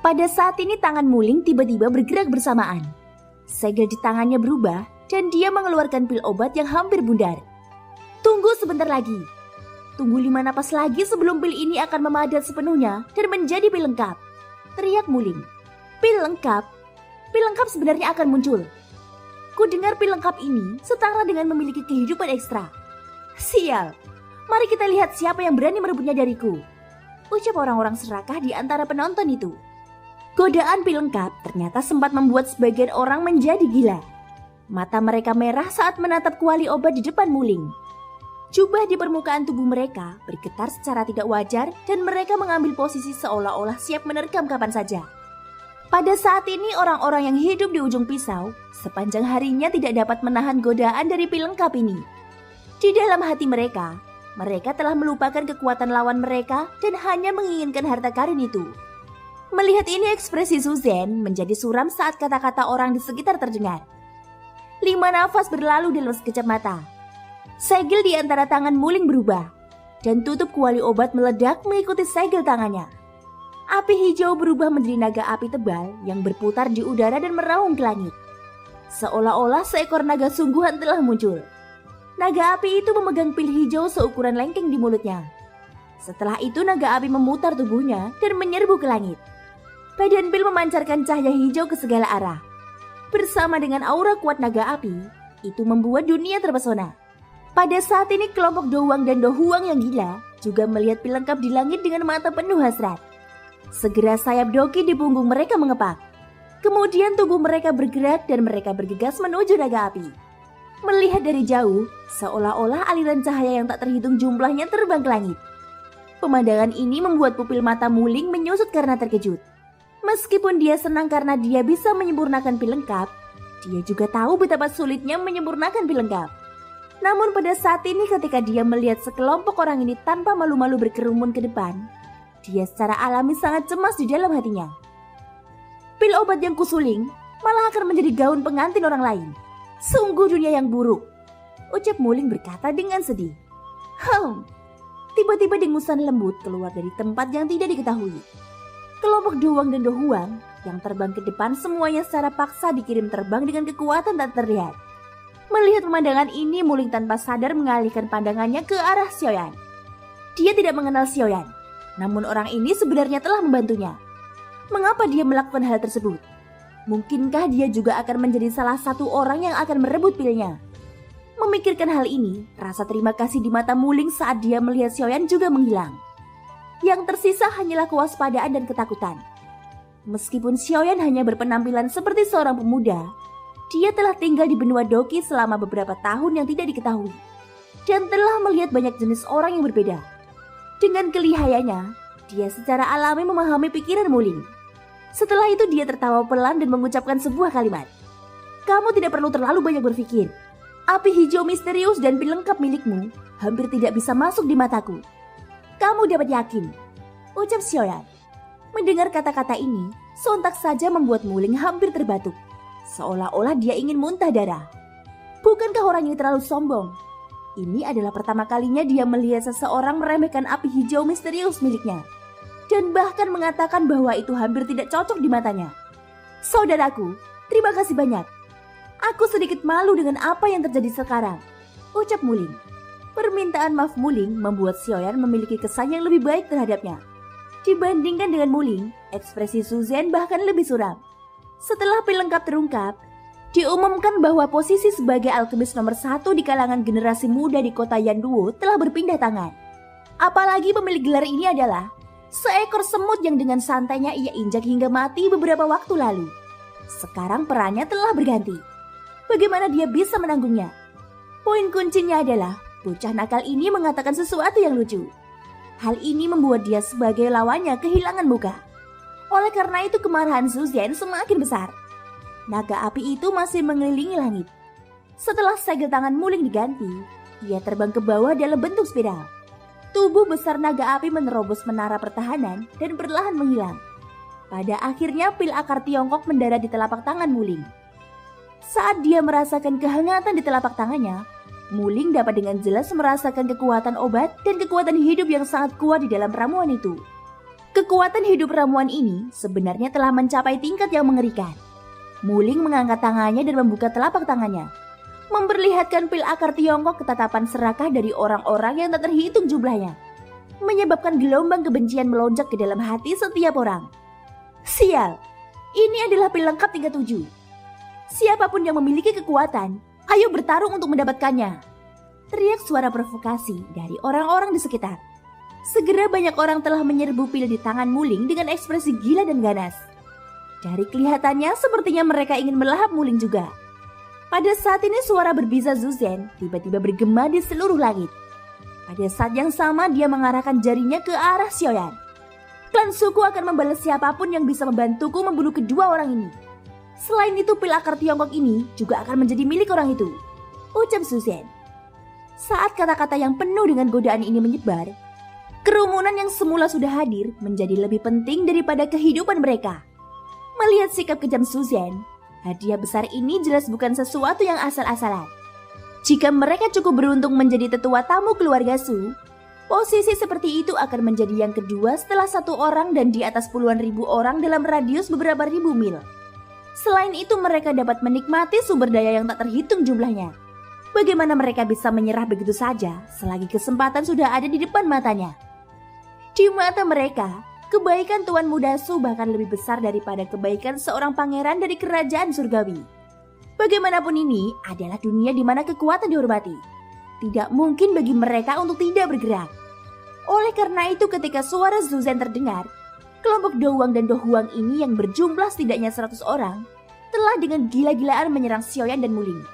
Pada saat ini tangan Muling tiba-tiba bergerak bersamaan. Segel di tangannya berubah dan dia mengeluarkan pil obat yang hampir bundar. Tunggu sebentar lagi. Tunggu 5 napas lagi sebelum pil ini akan memadat sepenuhnya dan menjadi pil lengkap. Teriak Muling. Pil lengkap? Pil lengkap sebenarnya akan muncul. Ku dengar pil lengkap ini setara dengan memiliki kehidupan ekstra. Sial. Mari kita lihat siapa yang berani merebutnya dariku. Ucap orang-orang serakah di antara penonton itu. Godaan pil lengkap ternyata sempat membuat sebagian orang menjadi gila. Mata mereka merah saat menatap kuali obat di depan Muling. Jubah di permukaan tubuh mereka bergetar secara tidak wajar dan mereka mengambil posisi seolah-olah siap menerkam kapan saja. Pada saat ini orang-orang yang hidup di ujung pisau sepanjang harinya tidak dapat menahan godaan dari pil lengkap ini. Di dalam hati mereka telah melupakan kekuatan lawan mereka dan hanya menginginkan harta karun itu. Melihat ini ekspresi Suzanne menjadi suram saat kata-kata orang di sekitar terdengar. 5 nafas berlalu dalam sekejap mata. Segel di antara tangan Muling berubah dan tutup kuali obat meledak mengikuti segel tangannya. Api hijau berubah menjadi naga api tebal yang berputar di udara dan meraung ke langit. Seolah-olah seekor naga sungguhan telah muncul. Naga api itu memegang pil hijau seukuran lengkeng di mulutnya. Setelah itu naga api memutar tubuhnya dan menyerbu ke langit. Badan pil memancarkan cahaya hijau ke segala arah. Bersama dengan aura kuat naga api, itu membuat dunia terpesona. Pada saat ini kelompok Dowang dan Dohuang yang gila juga melihat pil lengkap di langit dengan mata penuh hasrat. Segera sayap Doki di punggung mereka mengepak. Kemudian tubuh mereka bergerak dan mereka bergegas menuju naga api. Melihat dari jauh, seolah-olah aliran cahaya yang tak terhitung jumlahnya terbang ke langit. Pemandangan ini membuat pupil mata Muling menyusut karena terkejut. Meskipun dia senang karena dia bisa menyempurnakan pil lengkap, dia juga tahu betapa sulitnya menyempurnakan pil lengkap. Namun pada saat ini ketika dia melihat sekelompok orang ini tanpa malu-malu berkerumun ke depan, dia secara alami sangat cemas di dalam hatinya. Pil obat yang kusuling malah akan menjadi gaun pengantin orang lain. Sungguh dunia yang buruk, ucap Muling berkata dengan sedih. Tiba-tiba dengusan lembut keluar dari tempat yang tidak diketahui. Kelompok Dowang dan Dohuang yang terbang ke depan semuanya secara paksa dikirim terbang dengan kekuatan tak terlihat. Melihat pemandangan ini, Muling tanpa sadar mengalihkan pandangannya ke arah Xiaoyan. Dia tidak mengenal Xiaoyan, namun orang ini sebenarnya telah membantunya. Mengapa dia melakukan hal tersebut? Mungkinkah dia juga akan menjadi salah satu orang yang akan merebut pilnya? Memikirkan hal ini, rasa terima kasih di mata Muling saat dia melihat Xiaoyan juga menghilang. Yang tersisa hanyalah kewaspadaan dan ketakutan. Meskipun Xiaoyan hanya berpenampilan seperti seorang pemuda, dia telah tinggal di benua Doki selama beberapa tahun yang tidak diketahui, dan telah melihat banyak jenis orang yang berbeda. Dengan kelihayannya, dia secara alami memahami pikiran Muling. Setelah itu dia tertawa pelan dan mengucapkan sebuah kalimat. Kamu tidak perlu terlalu banyak berpikir. Api hijau misterius dan pil lengkap milikmu hampir tidak bisa masuk di mataku. Kamu dapat yakin, ucap Xiaoyan. Mendengar kata-kata ini, sontak saja membuat Muling hampir terbatuk. Seolah-olah dia ingin muntah darah. Bukankah orang ini terlalu sombong? Ini adalah pertama kalinya dia melihat seseorang meremehkan api hijau misterius miliknya. Dan bahkan mengatakan bahwa itu hampir tidak cocok di matanya. Saudaraku, terima kasih banyak. Aku sedikit malu dengan apa yang terjadi sekarang, ucap Muling. Permintaan maaf Muling membuat Xiaoyan memiliki kesan yang lebih baik terhadapnya. Dibandingkan dengan Muling, ekspresi Suzanne bahkan lebih suram. Setelah pil lengkap terungkap, diumumkan bahwa posisi sebagai alkemis nomor 1 di kalangan generasi muda di kota Yanduo telah berpindah tangan. Apalagi pemilik gelar ini adalah seekor semut yang dengan santainya ia injak hingga mati beberapa waktu lalu. Sekarang perannya telah berganti. Bagaimana dia bisa menanggungnya? Poin kuncinya adalah bocah nakal ini mengatakan sesuatu yang lucu. Hal ini membuat dia sebagai lawannya kehilangan muka. Oleh karena itu kemarahan Suzanne semakin besar. Naga api itu masih mengelilingi langit. Setelah segel tangan Muling diganti, ia terbang ke bawah dalam bentuk spiral. Tubuh besar naga api menerobos menara pertahanan dan perlahan menghilang. Pada akhirnya pil akar Tiongkok mendarat di telapak tangan Muling. Saat dia merasakan kehangatan di telapak tangannya, Muling dapat dengan jelas merasakan kekuatan obat dan kekuatan hidup yang sangat kuat di dalam ramuan itu. Kekuatan hidup ramuan ini sebenarnya telah mencapai tingkat yang mengerikan. Muling mengangkat tangannya dan membuka telapak tangannya, memperlihatkan pil akar Tiongkok ketatapan serakah dari orang-orang yang tak terhitung jumlahnya, menyebabkan gelombang kebencian melonjak ke dalam hati setiap orang. Sial, ini adalah pil lengkap tingkat 7. Siapapun yang memiliki kekuatan, ayo bertarung untuk mendapatkannya. Teriak suara provokasi dari orang-orang di sekitar. Segera banyak orang telah menyerbu pil di tangan Muling dengan ekspresi gila dan ganas. Dari kelihatannya sepertinya mereka ingin melahap Muling juga. Pada saat ini suara berbisa Zuzen tiba-tiba bergema di seluruh langit. Pada saat yang sama dia mengarahkan jarinya ke arah Xiaoyan. Klan suku akan membalas siapapun yang bisa membantuku membunuh kedua orang ini. Selain itu pil akar Tiongkok ini juga akan menjadi milik orang itu, ucap Zuzen. Saat kata-kata yang penuh dengan godaan ini menyebar, kerumunan yang semula sudah hadir menjadi lebih penting daripada kehidupan mereka. Melihat sikap kejam Zuzen, hadiah besar ini jelas bukan sesuatu yang asal-asalan. Jika mereka cukup beruntung menjadi tetua tamu keluarga Su, posisi seperti itu akan menjadi yang kedua setelah satu orang dan di atas puluhan ribu orang dalam radius beberapa ribu mil. Selain itu mereka dapat menikmati sumber daya yang tak terhitung jumlahnya. Bagaimana mereka bisa menyerah begitu saja selagi kesempatan sudah ada di depan matanya? Di mata mereka, kebaikan Tuan Muda Su bahkan lebih besar daripada kebaikan seorang pangeran dari kerajaan surgawi. Bagaimanapun ini adalah dunia di mana kekuatan dihormati. Tidak mungkin bagi mereka untuk tidak bergerak. Oleh karena itu ketika suara Zuzen terdengar, kelompok Douang dan Dohuang ini yang berjumlah setidaknya 100 orang telah dengan gila-gilaan menyerang Xiaoyan dan Muling.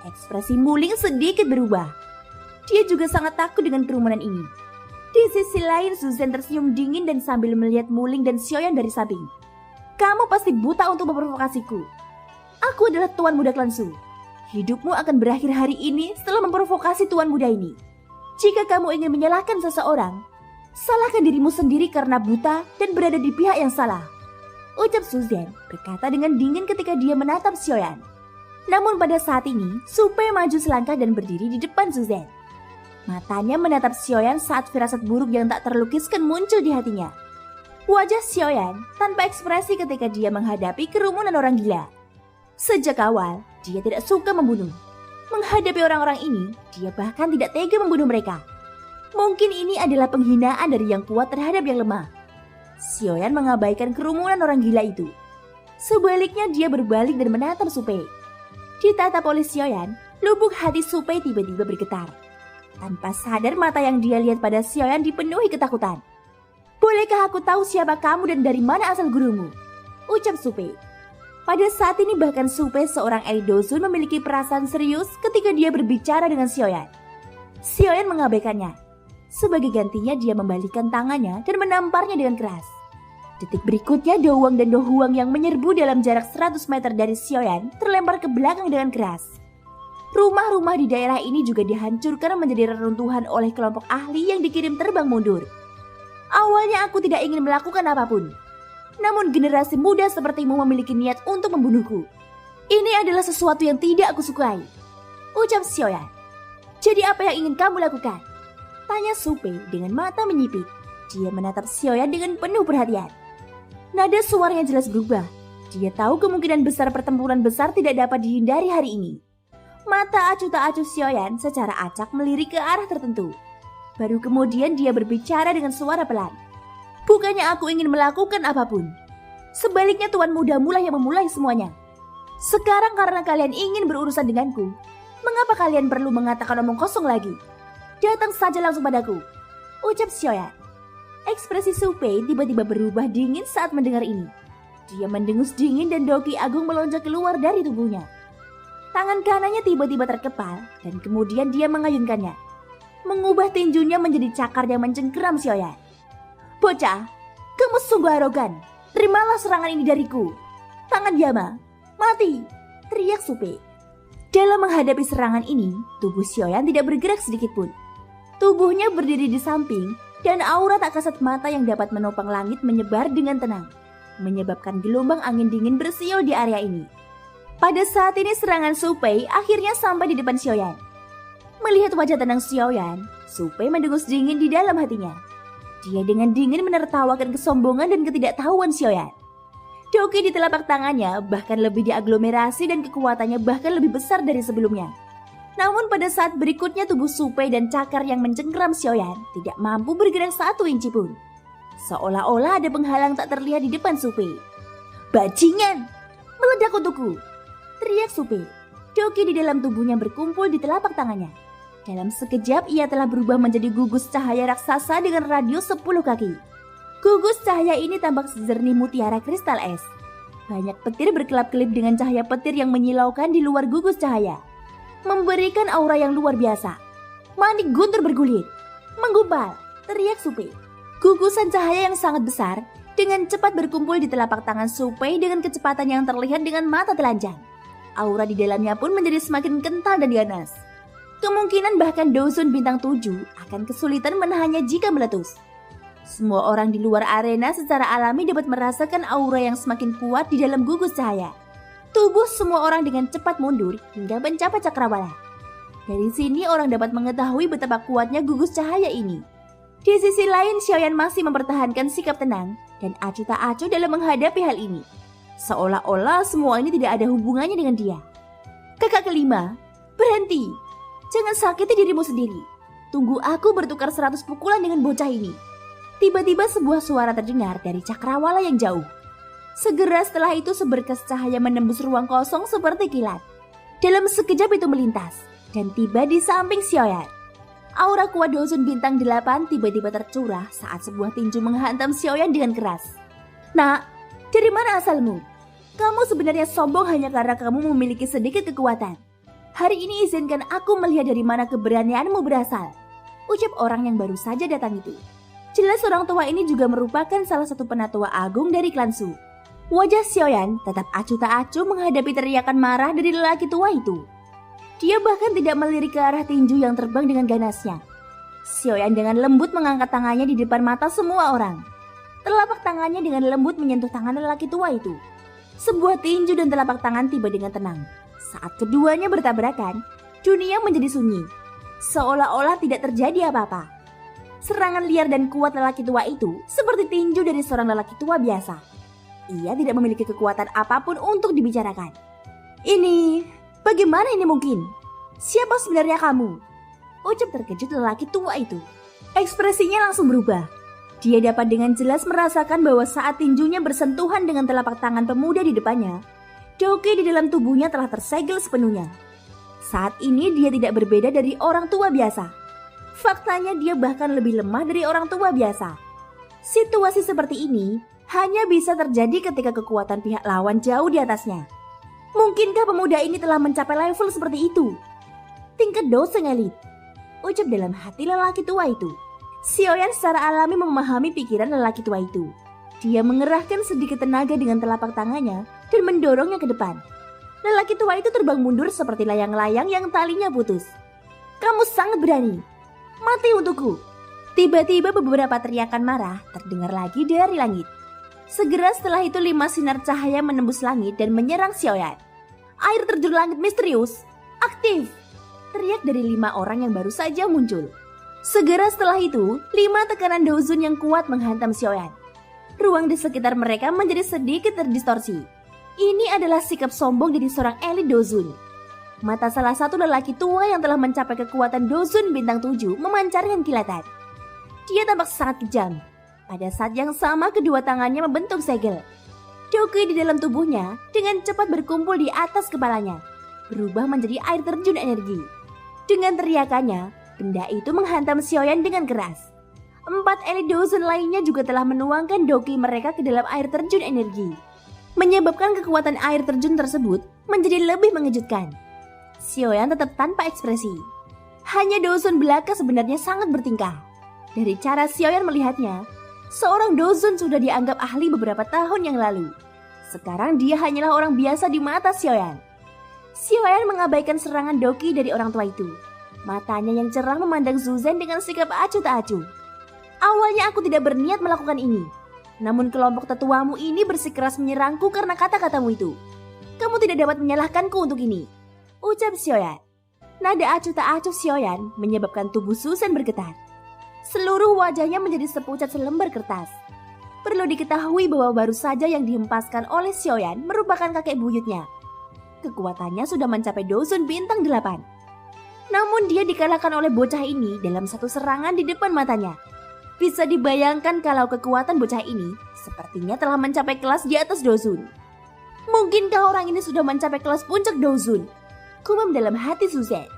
Ekspresi Muling sedikit berubah. Dia juga sangat takut dengan kerumunan ini. Di sisi lain Zuzen tersenyum dingin dan sambil melihat Muling dan Xiaoyan dari samping. Kamu pasti buta untuk memprovokasiku. Aku adalah Tuan Muda Klan Su. Hidupmu akan berakhir hari ini setelah memprovokasi Tuan Muda ini. Jika kamu ingin menyalahkan seseorang, salahkan dirimu sendiri karena buta dan berada di pihak yang salah, ucap Zuzen berkata dengan dingin ketika dia menatap Xiaoyan. Namun pada saat ini, Su Pei maju selangkah dan berdiri di depan Zuzen. Matanya menatap Xiaoyan saat firasat buruk yang tak terlukiskan muncul di hatinya. Wajah Xiaoyan tanpa ekspresi ketika dia menghadapi kerumunan orang gila. Sejak awal, dia tidak suka membunuh. Menghadapi orang-orang ini, dia bahkan tidak tega membunuh mereka. Mungkin ini adalah penghinaan dari yang kuat terhadap yang lemah. Xiaoyan mengabaikan kerumunan orang gila itu. Sebaliknya dia berbalik dan menatap Su Pei. Ditatap oleh Xiaoyan, lubuk hati Su Pei tiba-tiba bergetar. Tanpa sadar mata yang dia lihat pada Xiaoyan dipenuhi ketakutan. Bolehkah aku tahu siapa kamu dan dari mana asal gurumu? Ucap Su Pei. Pada saat ini bahkan Su Pei seorang elit Dozun memiliki perasaan serius ketika dia berbicara dengan Xiaoyan. Xiaoyan mengabaikannya. Sebagai gantinya dia membalikkan tangannya dan menamparnya dengan keras. Detik berikutnya Douang dan Dohuang yang menyerbu dalam jarak 100 meter dari Xiaoyan terlempar ke belakang dengan keras. Rumah-rumah di daerah ini juga dihancurkan menjadi reruntuhan oleh kelompok ahli yang dikirim terbang mundur. Awalnya aku tidak ingin melakukan apapun. Namun generasi muda sepertimu memiliki niat untuk membunuhku. Ini adalah sesuatu yang tidak aku sukai, ucap Xiaoyan. Jadi apa yang ingin kamu lakukan? Tanya Su Pei dengan mata menyipit. Dia menatap Xiaoyan dengan penuh perhatian. Nada suaranya jelas berubah. Dia tahu kemungkinan besar pertempuran besar tidak dapat dihindari hari ini. Mata acuh tak acuh Xiaoyan secara acak melirik ke arah tertentu. Baru kemudian dia berbicara dengan suara pelan. Bukannya aku ingin melakukan apapun. Sebaliknya Tuan Muda mulai yang memulai semuanya. Sekarang karena kalian ingin berurusan denganku, mengapa kalian perlu mengatakan omong kosong lagi? Datang saja langsung padaku, ucap Xiaoyan. Ekspresi Su Pei tiba-tiba berubah dingin saat mendengar ini. Dia mendengus dingin dan doki agung melonjak keluar dari tubuhnya. Tangan kanannya tiba-tiba terkepal dan kemudian dia mengayunkannya, mengubah tinjunya menjadi cakar yang mencengkeram Xiaoyan. Bocah, kamu sungguh arogan. Terimalah serangan ini dariku. Tangan Yama, mati, teriak Su Pei. Dalam menghadapi serangan ini, tubuh Xiaoyan tidak bergerak sedikit pun. Tubuhnya berdiri di samping dan aura tak kasat mata yang dapat menopang langit menyebar dengan tenang, menyebabkan gelombang angin dingin bersiul di area ini. Pada saat ini serangan Su Pei akhirnya sampai di depan Xiaoyan. Melihat wajah tenang Xiaoyan, Su Pei mendengus dingin di dalam hatinya. Dia dengan dingin menertawakan kesombongan dan ketidaktahuan Xiaoyan. Doki di telapak tangannya bahkan lebih diaglomerasi dan kekuatannya bahkan lebih besar dari sebelumnya. Namun pada saat berikutnya tubuh Supei dan cakar yang mencengkeram Xiaoyan tidak mampu bergerak 1 inci pun. Seolah-olah ada penghalang tak terlihat di depan Supei. "Bajingan! Meledak untukku!" teriak Supei. Doki di dalam tubuhnya berkumpul di telapak tangannya. Dalam sekejap ia telah berubah menjadi gugus cahaya raksasa dengan radius 10 kaki. Gugus cahaya ini tampak sejernih mutiara kristal es. Banyak petir berkelap-kelip dengan cahaya petir yang menyilaukan di luar gugus cahaya, memberikan aura yang luar biasa. Manik guntur bergulir, menggumpal, teriak Supei. Gugusan cahaya yang sangat besar dengan cepat berkumpul di telapak tangan Supei dengan kecepatan yang terlihat dengan mata telanjang. Aura di dalamnya pun menjadi semakin kental dan ganas. Kemungkinan bahkan Dozun bintang 7 akan kesulitan menahannya jika meletus. Semua orang di luar arena secara alami dapat merasakan aura yang semakin kuat di dalam gugus cahaya. Tubuh semua orang dengan cepat mundur hingga mencapai cakrawala. Dari sini orang dapat mengetahui betapa kuatnya gugus cahaya ini. Di sisi lain, Xiaoyan masih mempertahankan sikap tenang dan acuh tak acuh dalam menghadapi hal ini. Seolah-olah semua ini tidak ada hubungannya dengan dia. "Kakak kelima, berhenti. Jangan sakiti dirimu sendiri. Tunggu aku bertukar 100 pukulan dengan bocah ini." Tiba-tiba sebuah suara terdengar dari cakrawala yang jauh. Segera setelah itu seberkas cahaya menembus ruang kosong seperti kilat. Dalam sekejap itu melintas dan tiba di samping Xiaoyan. Aura kuat Dozun bintang 8 tiba-tiba tercurah saat sebuah tinju menghantam Xiaoyan dengan keras. "Nak, dari mana asalmu? Kamu sebenarnya sombong hanya karena kamu memiliki sedikit kekuatan. Hari ini izinkan aku melihat dari mana keberanianmu berasal," ucap orang yang baru saja datang itu. Jelas orang tua ini juga merupakan salah satu penatua agung dari klan Su. Wajah Xiaoyan tetap acuh tak acuh menghadapi teriakan marah dari lelaki tua itu. Dia bahkan tidak melirik ke arah tinju yang terbang dengan ganasnya. Xiaoyan dengan lembut mengangkat tangannya di depan mata semua orang. Telapak tangannya dengan lembut menyentuh tangan lelaki tua itu. Sebuah tinju dan telapak tangan tiba dengan tenang. Saat keduanya bertabrakan, dunia menjadi sunyi. Seolah-olah tidak terjadi apa-apa. Serangan liar dan kuat lelaki tua itu seperti tinju dari seorang lelaki tua biasa. Ia tidak memiliki kekuatan apapun untuk dibicarakan. Bagaimana ini mungkin? Siapa sebenarnya kamu?" ucap terkejut lelaki tua itu. Ekspresinya langsung berubah. Dia dapat dengan jelas merasakan bahwa saat tinjunya bersentuhan dengan telapak tangan pemuda di depannya, doki di dalam tubuhnya telah tersegel sepenuhnya. Saat ini dia tidak berbeda dari orang tua biasa. Faktanya dia bahkan lebih lemah dari orang tua biasa. Situasi seperti ini hanya bisa terjadi ketika kekuatan pihak lawan jauh di atasnya. Mungkinkah pemuda ini telah mencapai level seperti itu? Tingkat Doseng elit, ucap dalam hati lelaki tua itu. Xiaoyan secara alami memahami pikiran lelaki tua itu. Dia mengerahkan sedikit tenaga dengan telapak tangannya dan mendorongnya ke depan. Lelaki tua itu terbang mundur seperti layang-layang yang talinya putus. "Kamu sangat berani. Mati untukku!" Tiba-tiba beberapa teriakan marah terdengar lagi dari langit. Segera setelah itu 5 sinar cahaya menembus langit dan menyerang Xiaoyan. "Air terjun langit misterius, aktif!" teriak dari 5 orang yang baru saja muncul. Segera setelah itu, 5 tekanan Dozun yang kuat menghantam Xiaoyan. Ruang di sekitar mereka menjadi sedikit terdistorsi. Ini adalah sikap sombong dari seorang elit Dozun. Mata salah satu lelaki tua yang telah mencapai kekuatan Dozun bintang 7 memancarkan kilatan. Dia tampak sangat kejam. Pada saat yang sama kedua tangannya membentuk segel. Doki di dalam tubuhnya dengan cepat berkumpul di atas kepalanya, berubah menjadi air terjun energi. Dengan teriakannya, benda itu menghantam Xiaoyan dengan keras. 4 elit Dozun lainnya juga telah menuangkan doki mereka ke dalam air terjun energi, menyebabkan kekuatan air terjun tersebut menjadi lebih mengejutkan. Xiaoyan tetap tanpa ekspresi. Hanya Dozun belaka sebenarnya sangat bertingkah. Dari cara Xiaoyan melihatnya, seorang Dozun sudah dianggap ahli beberapa tahun yang lalu. Sekarang dia hanyalah orang biasa di mata Xiaoyan. Xiaoyan mengabaikan serangan doki dari orang tua itu. Matanya yang cerah memandang Zuzan dengan sikap acuh tak acuh. "Awalnya aku tidak berniat melakukan ini. Namun kelompok tetuamu ini bersikeras menyerangku karena kata-katamu itu. Kamu tidak dapat menyalahkanku untuk ini," ucap Xiaoyan. Nada acuh tak acuh Xiaoyan menyebabkan tubuh Zuzan bergetar. Seluruh wajahnya menjadi sepucat selembar kertas. Perlu diketahui bahwa baru saja yang dihempaskan oleh Xiaoyan merupakan kakek buyutnya. Kekuatannya sudah mencapai Dosun bintang 8. Namun dia dikalahkan oleh bocah ini dalam satu serangan di depan matanya. Bisa dibayangkan kalau kekuatan bocah ini sepertinya telah mencapai kelas di atas Dosun. Mungkinkah orang ini sudah mencapai kelas puncak Dosun? Kumam dalam hati Suzan.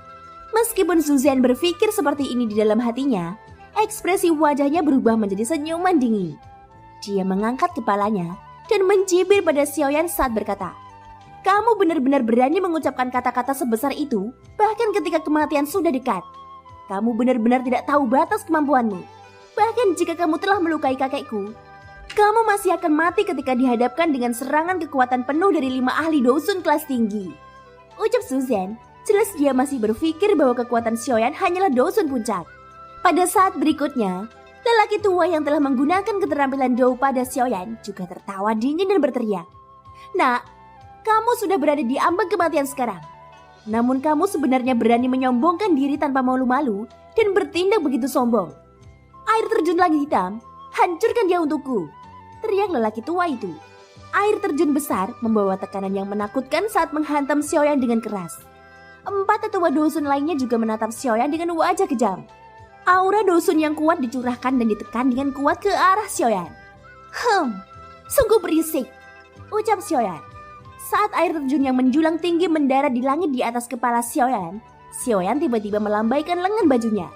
Meskipun Suzan berpikir seperti ini di dalam hatinya, ekspresi wajahnya berubah menjadi senyuman dingin. Dia mengangkat kepalanya dan mencibir pada Xiaoyan saat berkata, "Kamu benar-benar berani mengucapkan kata-kata sebesar itu, bahkan ketika kematian sudah dekat. Kamu benar-benar tidak tahu batas kemampuanmu. Bahkan jika kamu telah melukai kakekku, kamu masih akan mati ketika dihadapkan dengan serangan kekuatan penuh dari 5 ahli Dosun kelas tinggi." Ucap Suzan, jelas dia masih berpikir bahwa kekuatan Xiaoyan hanyalah Dosun puncak. Pada saat berikutnya, lelaki tua yang telah menggunakan keterampilan Dou pada Xiaoyan juga tertawa dingin dan berteriak, "Nak, kamu sudah berada di ambang kematian sekarang. Namun kamu sebenarnya berani menyombongkan diri tanpa malu-malu dan bertindak begitu sombong. Air terjun langit hitam, hancurkan dia untukku," teriak lelaki tua itu. Air terjun besar membawa tekanan yang menakutkan saat menghantam Xiaoyan dengan keras. 4 tetua Dosun lainnya juga menatap Xiaoyan dengan wajah kejam. Aura Dosun yang kuat dicurahkan dan ditekan dengan kuat ke arah Xiaoyan. Sungguh berisik," ucap Xiaoyan. Saat air terjun yang menjulang tinggi mendarat di langit di atas kepala Xiaoyan, Xiaoyan tiba-tiba melambaikan lengan bajunya.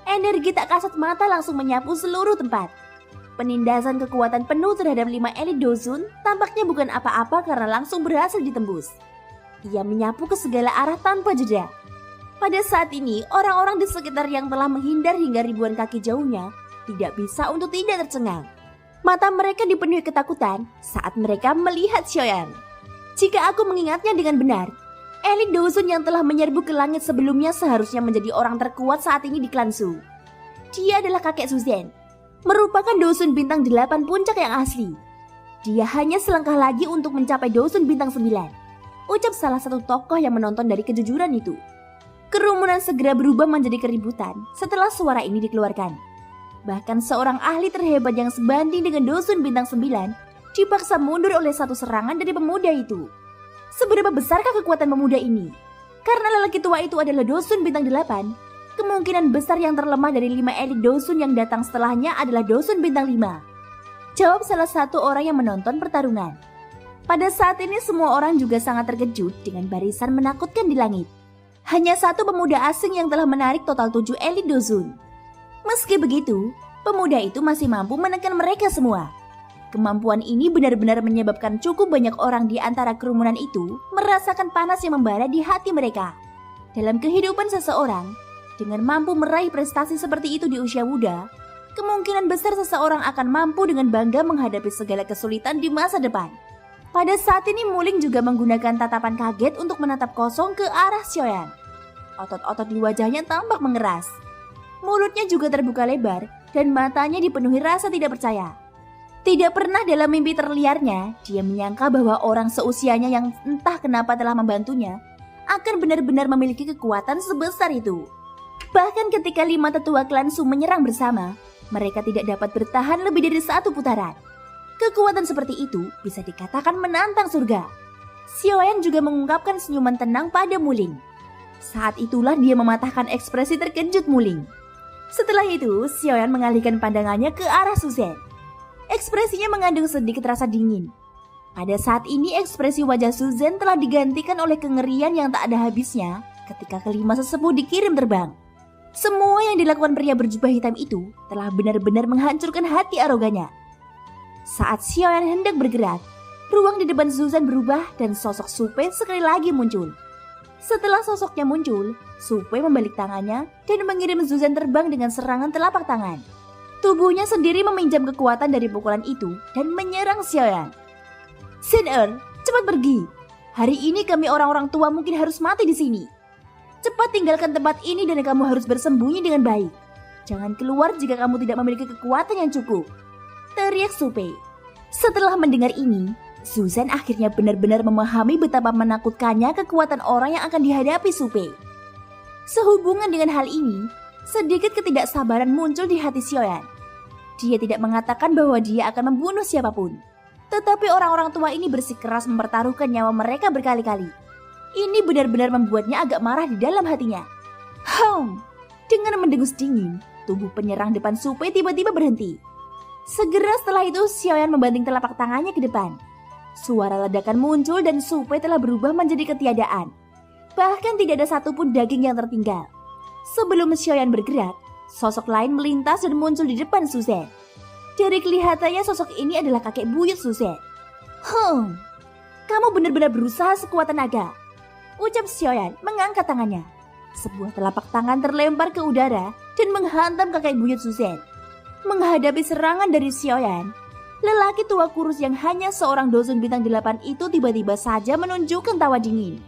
Energi tak kasat mata langsung menyapu seluruh tempat. Penindasan kekuatan penuh terhadap 5 elit Dosun tampaknya bukan apa-apa karena langsung berhasil ditembus. Ia menyapu ke segala arah tanpa jeda. Pada saat ini, orang-orang di sekitar yang telah menghindar hingga ribuan kaki jauhnya tidak bisa untuk tidak tercengang. Mata mereka dipenuhi ketakutan saat mereka melihat Xiaoyan. Jika aku mengingatnya dengan benar, elit Dosun yang telah menyerbu ke langit sebelumnya seharusnya menjadi orang terkuat saat ini di klan Su. Dia adalah kakek Suzan, merupakan Dosun bintang 8 puncak yang asli. Dia hanya selangkah lagi untuk mencapai Dosun bintang 9, ucap salah satu tokoh yang menonton dari kejujuran itu. Kerumunan segera berubah menjadi keributan setelah suara ini dikeluarkan. Bahkan seorang ahli terhebat yang sebanding dengan Dosun bintang 9 dipaksa mundur oleh satu serangan dari pemuda itu. Seberapa besarkah kekuatan pemuda ini? Karena lelaki tua itu adalah Dosun bintang 8, kemungkinan besar yang terlemah dari 5 elit Dosun yang datang setelahnya adalah Dosun bintang 5. Jawab salah satu orang yang menonton pertarungan. Pada saat ini semua orang juga sangat terkejut dengan barisan menakutkan di langit. Hanya satu pemuda asing yang telah menarik total 7 elit Dosun. Meski begitu, pemuda itu masih mampu menekan mereka semua. Kemampuan ini benar-benar menyebabkan cukup banyak orang di antara kerumunan itu merasakan panas yang membara di hati mereka. Dalam kehidupan seseorang, dengan mampu meraih prestasi seperti itu di usia muda, kemungkinan besar seseorang akan mampu dengan bangga menghadapi segala kesulitan di masa depan. Pada saat ini Muling juga menggunakan tatapan kaget untuk menatap kosong ke arah Xiaoyan. Otot-otot di wajahnya tampak mengeras. Mulutnya juga terbuka lebar dan matanya dipenuhi rasa tidak percaya. Tidak pernah dalam mimpi terliarnya dia menyangka bahwa orang seusianya yang entah kenapa telah membantunya akan benar-benar memiliki kekuatan sebesar itu. Bahkan ketika 5 tetua klan Su menyerang bersama, mereka tidak dapat bertahan lebih dari 1 putaran. Kekuatan seperti itu bisa dikatakan menantang surga. Xiaoyan juga mengungkapkan senyuman tenang pada Muling. Saat itulah dia mematahkan ekspresi terkejut Muling. Setelah itu, Xiaoyan mengalihkan pandangannya ke arah Suzan. Ekspresinya mengandung sedikit rasa dingin. Pada saat ini ekspresi wajah Suzan telah digantikan oleh kengerian yang tak ada habisnya ketika kelima sesepuh dikirim terbang. Semua yang dilakukan pria berjubah hitam itu telah benar-benar menghancurkan hati arogannya. Saat Xiaoyan hendak bergerak, ruang di depan Suzan berubah dan sosok Supe sekali lagi muncul. Setelah sosoknya muncul, Supe membalik tangannya dan mengirim Suzan terbang dengan serangan telapak tangan. Tubuhnya sendiri meminjam kekuatan dari pukulan itu dan menyerang Xiaoyan. "Xin-er, cepat pergi. Hari ini kami orang-orang tua mungkin harus mati di sini. Cepat tinggalkan tempat ini dan kamu harus bersembunyi dengan baik. Jangan keluar jika kamu tidak memiliki kekuatan yang cukup," teriak Supe. Setelah mendengar ini, Suzan akhirnya benar-benar memahami betapa menakutkannya kekuatan orang yang akan dihadapi Supe. Sehubungan dengan hal ini, Sedikit ketidaksabaran muncul di hati Xiaoyan. Dia tidak mengatakan bahwa dia akan membunuh siapapun. Tetapi orang-orang tua ini bersikeras mempertaruhkan nyawa mereka berkali-kali. Ini benar-benar membuatnya agak marah di dalam hatinya. Dengan mendengus dingin, tubuh penyerang depan Su Pei tiba-tiba berhenti. Segera setelah itu Xiaoyan membanting telapak tangannya ke depan. Suara ledakan muncul dan Su Pei telah berubah menjadi ketiadaan. Bahkan tidak ada satupun daging yang tertinggal. Sebelum Xiaoyan bergerak, sosok lain melintas dan muncul di depan Su Zhen. Dari kelihatannya sosok ini adalah kakek buyut Su Zhen. Kamu benar-benar berusaha sekuat tenaga, ucap Xiaoyan mengangkat tangannya. Sebuah telapak tangan terlempar ke udara dan menghantam kakek buyut Su Zhen. Menghadapi serangan dari Xiaoyan, lelaki tua kurus yang hanya seorang dosen bintang 8 itu tiba-tiba saja menunjukkan tawa dingin.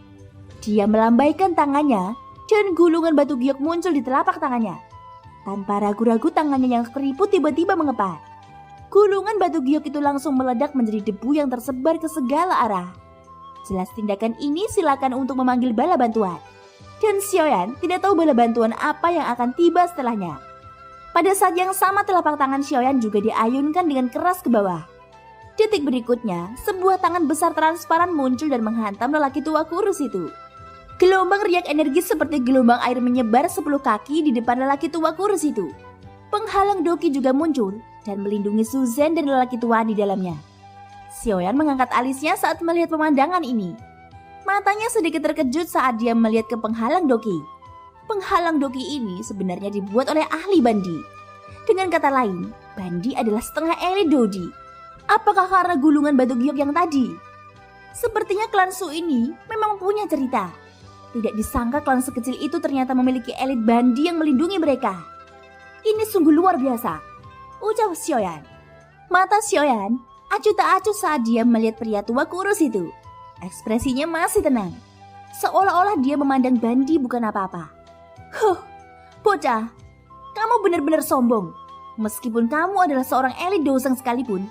Dia melambaikan tangannya dan gulungan batu giok muncul di telapak tangannya. Tanpa ragu-ragu tangannya yang keriput tiba-tiba mengepal. Gulungan batu giok itu langsung meledak menjadi debu yang tersebar ke segala arah. Jelas tindakan ini silakan untuk memanggil bala bantuan. Dan Xiaoyan tidak tahu bala bantuan apa yang akan tiba setelahnya. Pada saat yang sama telapak tangan Xiaoyan juga diayunkan dengan keras ke bawah. Detik berikutnya, sebuah tangan besar transparan muncul dan menghantam lelaki tua kurus itu. Gelombang riak energi seperti gelombang air menyebar 10 kaki di depan lelaki tua kurus itu. Penghalang Doki juga muncul dan melindungi Su Zhen dan lelaki tua di dalamnya. Xiaoyan mengangkat alisnya saat melihat pemandangan ini. Matanya sedikit terkejut saat dia melihat ke penghalang Doki. Penghalang Doki ini sebenarnya dibuat oleh ahli Bandi. Dengan kata lain, Bandi adalah setengah elit Dodi. Apakah karena gulungan batu giok yang tadi? Sepertinya klan Su ini memang punya cerita. Tidak disangka klan sekecil itu ternyata memiliki elit Bandi yang melindungi mereka. Ini sungguh luar biasa, ucap Xiaoyan. Mata Xiaoyan acuh tak acuh saat dia melihat pria tua kurus itu. Ekspresinya masih tenang, seolah-olah dia memandang Bandi bukan apa-apa. Bocah, kamu benar-benar sombong. Meskipun kamu adalah seorang elit dosang sekalipun,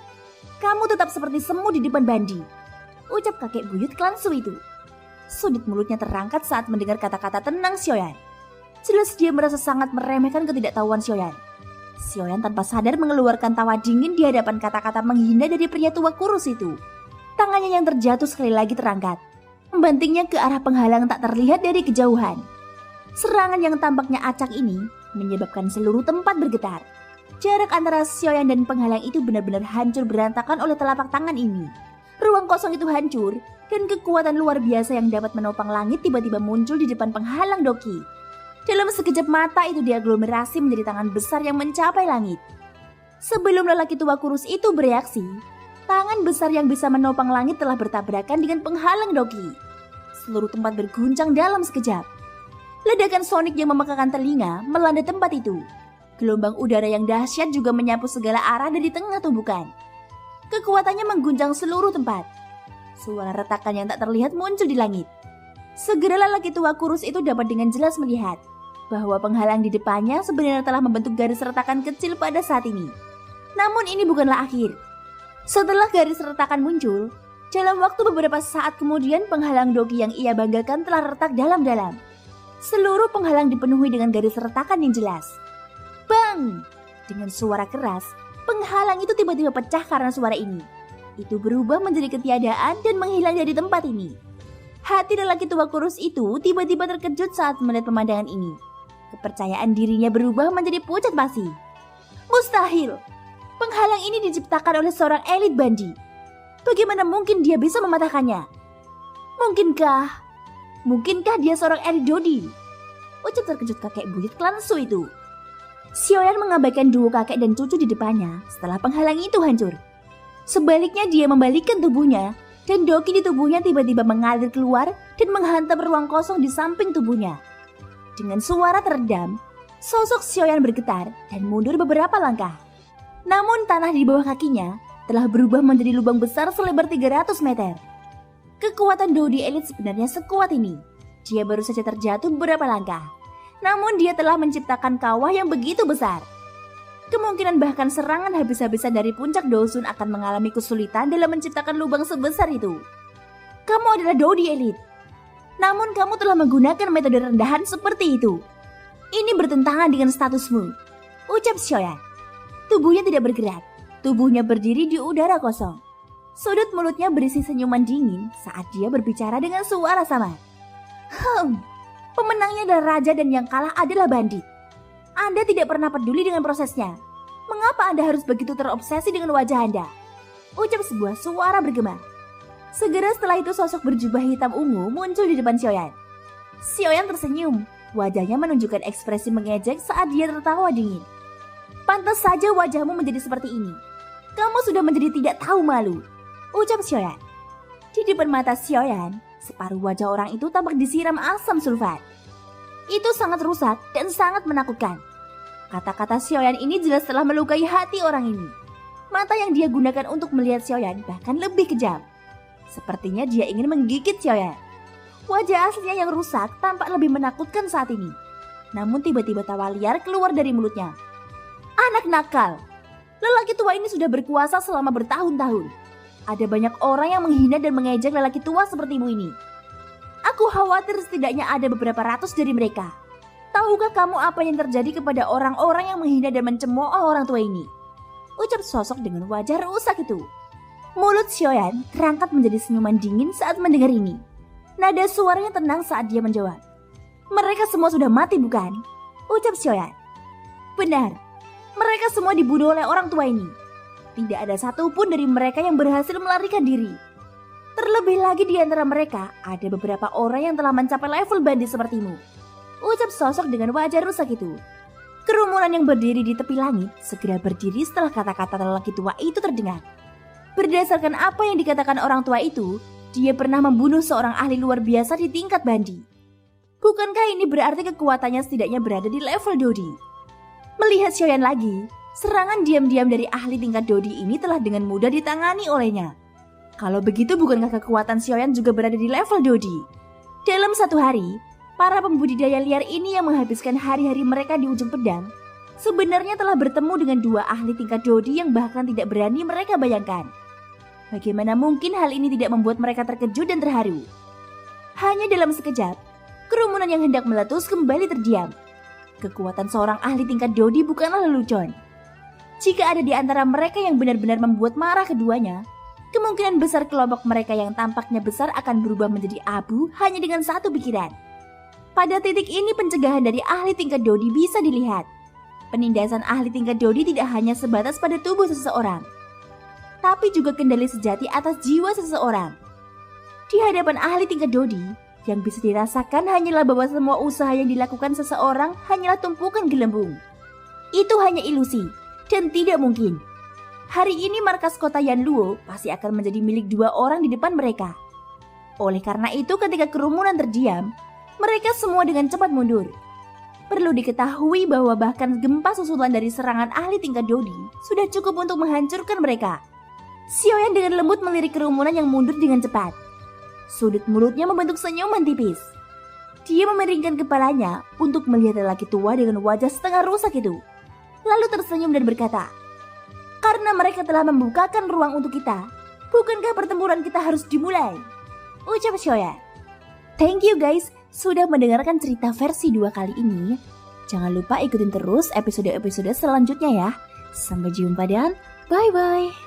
kamu tetap seperti semut di depan Bandi, ucap kakek buyut klan Su itu. Sudut mulutnya terangkat saat mendengar kata-kata tenang Xiaoyan. Jelas dia merasa sangat meremehkan ketidaktahuan Xiaoyan. Xiaoyan tanpa sadar mengeluarkan tawa dingin di hadapan kata-kata menghina dari pria tua kurus itu. Tangannya yang terjatuh sekali lagi terangkat, membantingnya ke arah penghalang tak terlihat dari kejauhan. Serangan yang tampaknya acak ini menyebabkan seluruh tempat bergetar. Jarak antara Xiaoyan dan penghalang itu benar-benar hancur berantakan oleh telapak tangan ini. Ruang kosong itu hancur dan kekuatan luar biasa yang dapat menopang langit tiba-tiba muncul di depan penghalang Doki. Dalam sekejap mata itu diaglomerasi menjadi tangan besar yang mencapai langit. Sebelum lelaki tua kurus itu bereaksi, tangan besar yang bisa menopang langit telah bertabrakan dengan penghalang Doki. Seluruh tempat berguncang dalam sekejap. Ledakan sonik yang memekakan telinga melanda tempat itu. Gelombang udara yang dahsyat juga menyapu segala arah dari tengah tumbukan. Kekuatannya mengguncang seluruh tempat. Suara retakan yang tak terlihat muncul di langit. Segera lelaki tua kurus itu dapat dengan jelas melihat bahwa penghalang di depannya sebenarnya telah membentuk garis retakan kecil pada saat ini. Namun ini bukanlah akhir. Setelah garis retakan muncul, dalam waktu beberapa saat kemudian penghalang Doki yang ia banggakan telah retak dalam-dalam. Seluruh penghalang dipenuhi dengan garis retakan yang jelas. Bang! Dengan suara keras, penghalang itu tiba-tiba pecah karena suara ini. Itu berubah menjadi ketiadaan dan menghilang dari tempat ini. Hati lelaki tua kurus itu tiba-tiba terkejut saat melihat pemandangan ini. Kepercayaan dirinya berubah menjadi pucat pasi. Mustahil! Penghalang ini diciptakan oleh seorang elit Bandi. Bagaimana mungkin dia bisa mematahkannya? Mungkinkah dia seorang elit Dodi? Ucap terkejut kakek buyut klan Su itu. Xiaoyan mengabaikan duo kakek dan cucu di depannya setelah penghalang itu hancur. Sebaliknya dia membalikkan tubuhnya dan Doki di tubuhnya tiba-tiba mengalir keluar dan menghantam ruang kosong di samping tubuhnya. Dengan suara teredam, sosok Xiaoyan bergetar dan mundur beberapa langkah. Namun tanah di bawah kakinya telah berubah menjadi lubang besar selebar 300 meter. Kekuatan Dodi elit sebenarnya sekuat ini. Dia baru saja terjatuh beberapa langkah. Namun dia telah menciptakan kawah yang begitu besar. Kemungkinan bahkan serangan habis-habisan dari puncak Dosun akan mengalami kesulitan dalam menciptakan lubang sebesar itu. Kamu adalah Dodi elit. Namun kamu telah menggunakan metode rendahan seperti itu. Ini bertentangan dengan statusmu, ucap Xiaoyan. Tubuhnya tidak bergerak, tubuhnya berdiri di udara kosong. Sudut mulutnya berisi senyuman dingin saat dia berbicara dengan suara samar. Pemenangnya adalah raja dan yang kalah adalah bandit. Anda tidak pernah peduli dengan prosesnya. Mengapa Anda harus begitu terobsesi dengan wajah Anda? Ucap sebuah suara bergema. Segera setelah itu sosok berjubah hitam ungu muncul di depan Xiaoyan. Xiaoyan tersenyum, wajahnya menunjukkan ekspresi mengejek saat dia tertawa dingin. Pantas saja wajahmu menjadi seperti ini. Kamu sudah menjadi tidak tahu malu, ucap Xiaoyan. Di depan mata Xiaoyan, separuh wajah orang itu tampak disiram asam sulfat. Itu sangat rusak dan sangat menakutkan. Kata-kata Xiaoyan ini jelas telah melukai hati orang ini. Mata yang dia gunakan untuk melihat Xiaoyan bahkan lebih kejam. Sepertinya dia ingin menggigit Xiaoyan. Wajah aslinya yang rusak tampak lebih menakutkan saat ini. Namun tiba-tiba tawa liar keluar dari mulutnya. Anak nakal. Lelaki tua ini sudah berkuasa selama bertahun-tahun. Ada banyak orang yang menghina dan mengejek lelaki tua sepertimu ini. Aku khawatir setidaknya ada beberapa ratus dari mereka. Tahukah kamu apa yang terjadi kepada orang-orang yang menghina dan mencemooh orang tua ini? Ucap sosok dengan wajah rusak itu. Mulut Xiaoyan terangkat menjadi senyuman dingin saat mendengar ini. Nada suaranya tenang saat dia menjawab. Mereka semua sudah mati bukan? Ucap Xiaoyan. Benar, mereka semua dibunuh oleh orang tua ini. Tidak ada satupun dari mereka yang berhasil melarikan diri. Terlebih lagi di antara mereka ada beberapa orang yang telah mencapai level bandit sepertimu. Ucap sosok dengan wajah rusak itu. Kerumunan yang berdiri di tepi langit segera berdiri setelah kata-kata lelaki tua itu terdengar. Berdasarkan apa yang dikatakan orang tua itu, dia pernah membunuh seorang ahli luar biasa di tingkat bandi. Bukankah ini berarti kekuatannya setidaknya berada di level Dodi? Melihat Xiaoyan lagi, serangan diam-diam dari ahli tingkat Dodi ini telah dengan mudah ditangani olehnya. Kalau begitu bukankah kekuatan Xiaoyan juga berada di level Dodi? Dalam satu hari, para pembudidaya liar ini yang menghabiskan hari-hari mereka di ujung pedang sebenarnya telah bertemu dengan dua ahli tingkat Dodi yang bahkan tidak berani mereka bayangkan. Bagaimana mungkin hal ini tidak membuat mereka terkejut dan terharu? Hanya dalam sekejap, kerumunan yang hendak meletus kembali terdiam. Kekuatan seorang ahli tingkat Dodi bukanlah lelucon. Jika ada di antara mereka yang benar-benar membuat marah keduanya, kemungkinan besar kelompok mereka yang tampaknya besar akan berubah menjadi abu hanya dengan satu pikiran. Pada titik ini pencegahan dari ahli tingkat Dodi bisa dilihat. Penindasan ahli tingkat Dodi tidak hanya sebatas pada tubuh seseorang, tapi juga kendali sejati atas jiwa seseorang. Di hadapan ahli tingkat Dodi, yang bisa dirasakan hanyalah bahwa semua usaha yang dilakukan seseorang hanyalah tumpukan gelembung. Itu hanya ilusi dan tidak mungkin. Hari ini markas kota Yanluo pasti akan menjadi milik dua orang di depan mereka. Oleh karena itu ketika kerumunan terdiam, mereka semua dengan cepat mundur. Perlu diketahui bahwa bahkan gempa susulan dari serangan ahli tingkat Dodi sudah cukup untuk menghancurkan mereka. Xiaoyan dengan lembut melirik kerumunan yang mundur dengan cepat. Sudut mulutnya membentuk senyuman tipis. Dia memiringkan kepalanya untuk melihat lelaki tua dengan wajah setengah rusak itu. Lalu tersenyum dan berkata, "Karena mereka telah membukakan ruang untuk kita, bukankah pertempuran kita harus dimulai?" Ucap Xiaoyan. Thank you guys sudah mendengarkan cerita versi 2 kali ini. Jangan lupa ikutin terus episode-episode selanjutnya ya. Sampai jumpa dan bye-bye.